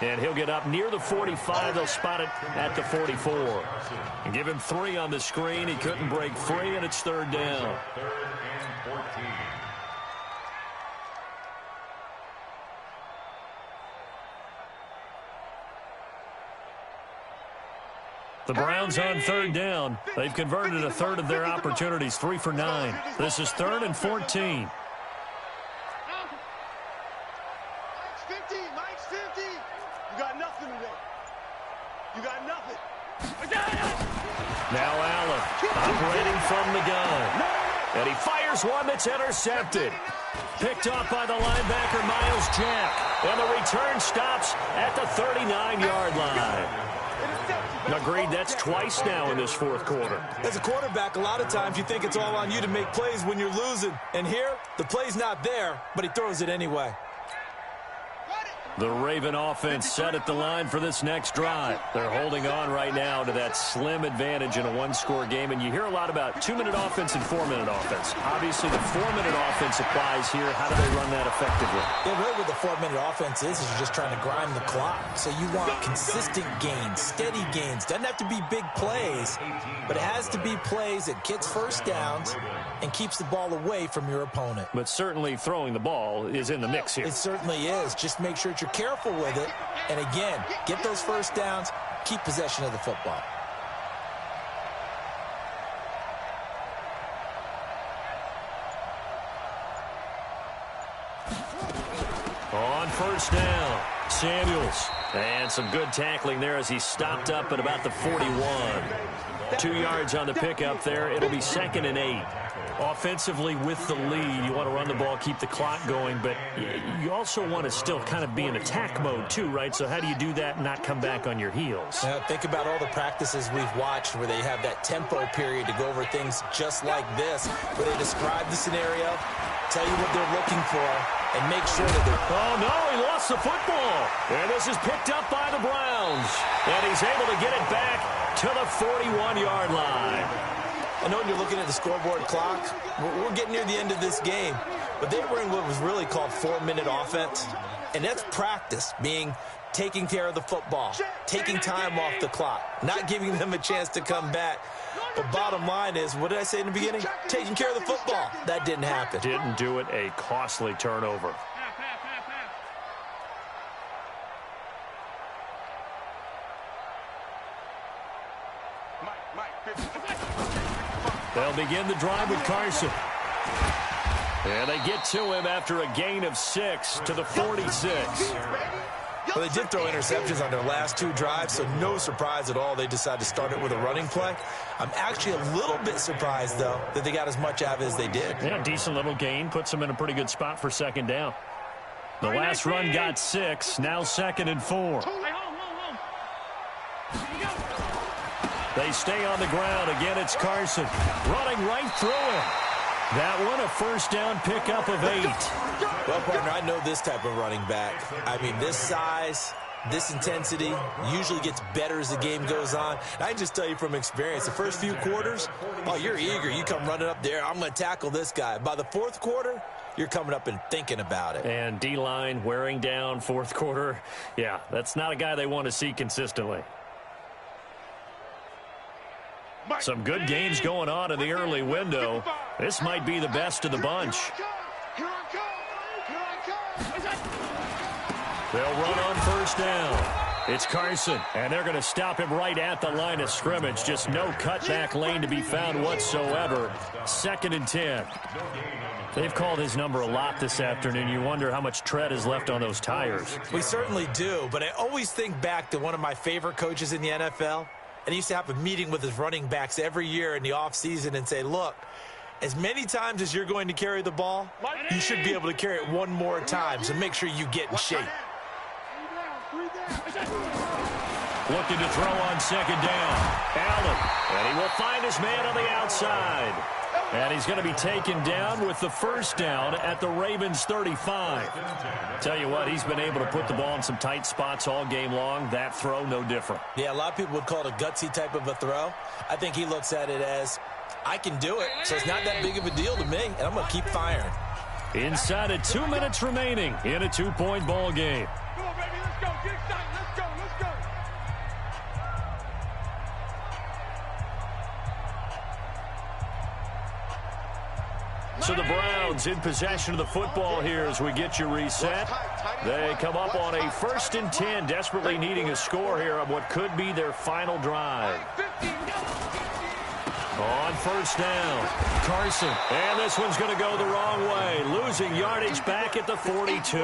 And he'll get up near the 45. They'll spot it at the 44. And give him 3 on the screen. He couldn't break free, and it's 3rd down. 3rd and 14. The Browns on 3rd down. They've converted a third of their opportunities, 3 for 9. This is 3rd and 14. Now Allen operating from the gun. And he fires one that's intercepted. Picked off by the linebacker, Miles Jack. And the return stops at the 39-yard line. Agreed, that's twice now in this 4th quarter. As a quarterback, a lot of times you think it's all on you to make plays when you're losing. And here, the play's not there, but he throws it anyway. The Raven offense set at the line for this next drive. They're holding on right now to that slim advantage in a one-score game. And you hear a lot about 2-minute offense and 4-minute offense. Obviously, the 4-minute offense applies here. How do they run that effectively? Yeah, really what the 4-minute offense is you're just trying to grind the clock. So you want consistent gains, steady gains. Doesn't have to be big plays, but it has to be plays that gets first downs and keeps the ball away from your opponent. But certainly throwing the ball is in the mix here. It certainly is. Just make sure you're careful with it. And again, get those first downs, keep possession of the football. On 1st down, Samuels. And some good tackling there as he stopped up at about the 41. 2 yards on the pickup there. It'll be 2nd and 8. Offensively with the lead, you want to run the ball, keep the clock going, but you also want to still kind of be in attack mode too, right? So how do you do that and not come back on your heels? Think about all the practices we've watched where they have that tempo period to go over things just like this, where they describe the scenario, tell you what they're looking for, and make sure that they're... Oh, no, he lost the football. And this is picked up by the Browns. And he's able to get it back to the 41-yard line. I know when you're looking at the scoreboard clock, we're getting near the end of this game, but they were in what was really called 4-minute offense, and that's practice, meaning taking care of the football, taking time off the clock, not giving them a chance to come back. But bottom line is, what did I say in the beginning? Taking care of the football. That didn't happen. Didn't do it, a costly turnover. They'll begin the drive with Carson. And they get to him after a gain of 6 to the 46. Well, they did throw interceptions on their last 2 drives, so no surprise at all they decided to start it with a running play. I'm actually a little bit surprised, though, that they got as much out of it as they did. Yeah, decent little gain. Puts them in a pretty good spot for 2nd down. The last run got 6. Now 2nd and 4. They stay on the ground. Again, it's Carson running right through him. That one, a 1st down pickup of 8. Well, partner, I know this type of running back. I mean, this size, this intensity usually gets better as the game goes on. And I can just tell you from experience, the first few quarters, oh, you're eager. You come running up there, I'm going to tackle this guy. By the fourth quarter, you're coming up and thinking about it. And D-line wearing down fourth quarter. Yeah, that's not a guy they want to see consistently. Some good games going on in the early window. This might be the best of the bunch. They'll run on first down. It's Carson, and they're going to stop him right at the line of scrimmage. Just no cutback lane to be found whatsoever. 2nd and 10. They've called his number a lot this afternoon. You wonder how much tread is left on those tires. We certainly do, but I always think back to one of my favorite coaches in the NFL. And he used to have a meeting with his running backs every year in the offseason and say, look, as many times as you're going to carry the ball, you should be able to carry it one more time, so make sure you get in shape. Looking to throw on 2nd down. Allen, and he will find his man on the outside. And he's going to be taken down with the first down at the Ravens 35. Tell you what, he's been able to put the ball in some tight spots all game long. That throw, no different. Yeah, a lot of people would call it a gutsy type of a throw. I think he looks at it as, I can do it, so it's not that big of a deal to me, and I'm going to keep firing. Inside of 2 minutes remaining in a 2-point ball game. Come on, baby, let's go. Get excited. Let's go. Let's go. So the Browns in possession of the football here as we get you reset. They come up on a 1st and 10, desperately needing a score here on what could be their final drive. On first down, Carson. And this one's going to go the wrong way, losing yardage back at the 42.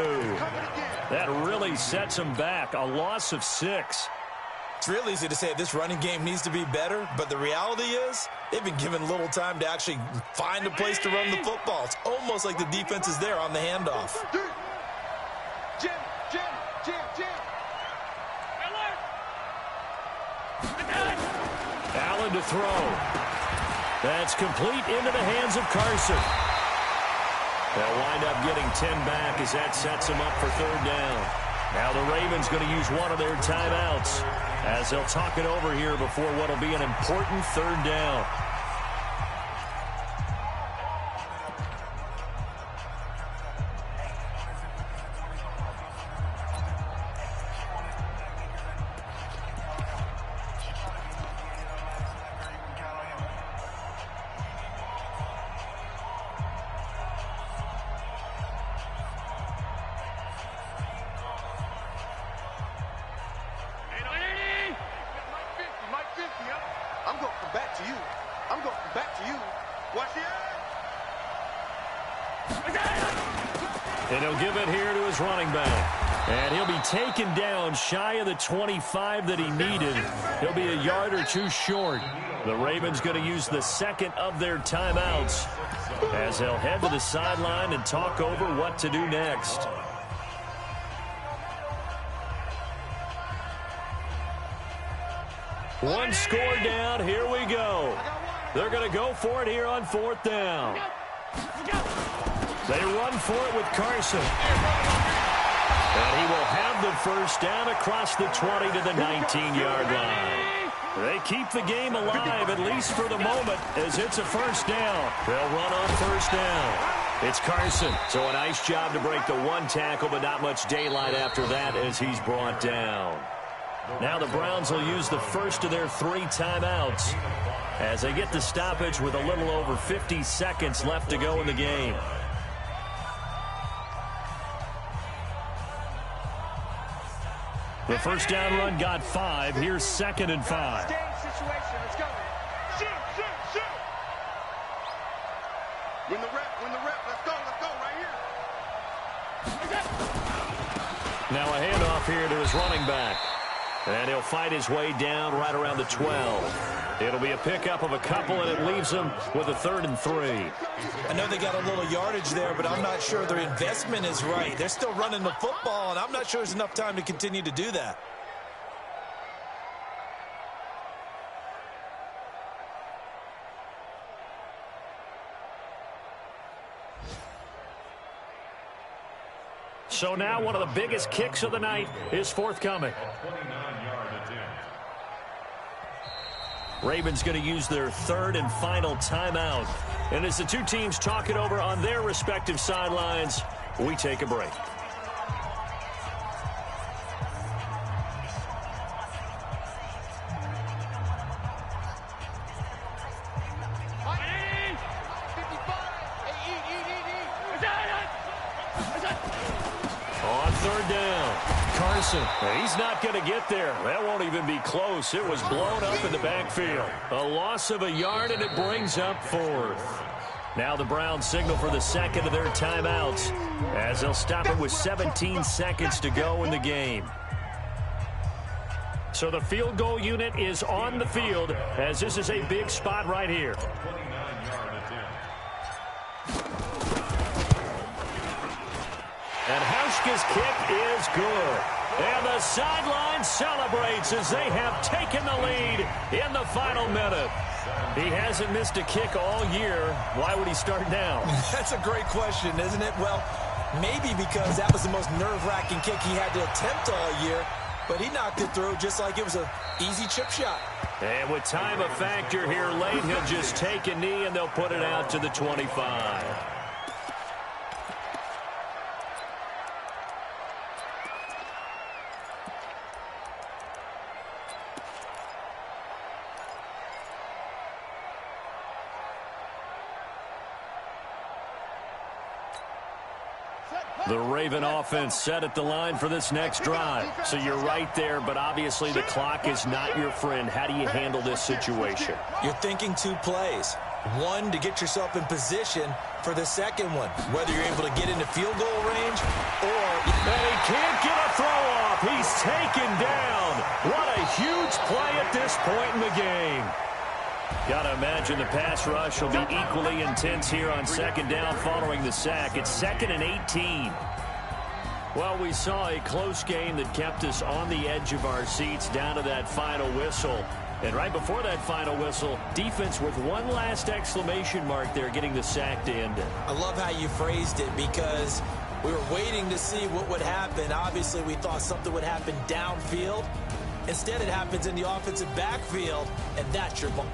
That really sets them back, a loss of 6. It's real easy to say this running game needs to be better, but the reality is they've been given little time to actually find a place to run the football. It's almost like the defense is there on the handoff. Jim. Allen to throw. That's complete into the hands of Carson. They'll wind up getting 10 back as that sets them up for 3rd down. Now the Ravens going to use one of their timeouts as they'll talk it over here before what will be an important 3rd down. And he'll give it here to his running back. And he'll be taken down shy of the 25 that he needed. He'll be a yard or two short. The Ravens going to use the 2nd of their timeouts as they'll head to the sideline and talk over what to do next. One score down. Here we go. They're going to go for it here on 4th down. They run for it with Carson. And he will have the first down across the 20 to the 19-yard line. They keep the game alive, at least for the moment, as it's a first down. They'll run on first down. It's Carson. So a nice job to break the 1 tackle, but not much daylight after that as he's brought down. Now the Browns will use the first of their 3 timeouts as they get the stoppage with a little over 50 seconds left to go in the game. The first down run got 5. Here's 2nd and 5. Let's go. Shoot. Win the rep. Let's go right here. Now a handoff here to his running back. And he'll fight his way down right around the 12. It'll be a pickup of a couple, and it leaves them with a 3rd and 3. I know they got a little yardage there, but I'm not sure their investment is right. They're still running the football, and I'm not sure there's enough time to continue to do that. So now one of the biggest kicks of the night is forthcoming. Ravens going to use their third and final timeout. And as the two teams talk it over on their respective sidelines, we take a break. On third down, Carson. He's not going to get there. That won't even be close. It was blown up in the backfield. A loss of a yard, and it brings up fourth. Now the Browns signal for the second of their timeouts as they'll stop it with 17 seconds to go in the game. So the field goal unit is on the field as this is a big spot right here. And Hauschka's kick is good. And the sideline celebrates as they have taken the lead in the final minute. He hasn't missed a kick all year. Why would he start now? That's a great question, isn't it? Well, maybe because that was the most nerve-wracking kick he had to attempt all year, but he knocked it through just like it was an easy chip shot. And with time a factor here late, he'll just take a knee and they'll put it out to the 25. The Raven offense set at the line for this next drive. So you're right there, but obviously the clock is not your friend. How do you handle this situation? You're thinking two plays. One, to get yourself in position for the second one, whether you're able to get into field goal range or... And he can't get a throw off. He's taken down. What a huge play at this point in the game. Got to imagine the pass rush will be equally intense here on second down following the sack. It's 2nd and 18. Well, we saw a close game that kept us on the edge of our seats down to that final whistle. And right before that final whistle, defense with one last exclamation mark there, getting the sack to end it. I love how you phrased it because we were waiting to see what would happen. Obviously, we thought something would happen downfield. Instead, it happens in the offensive backfield, and that's your ball.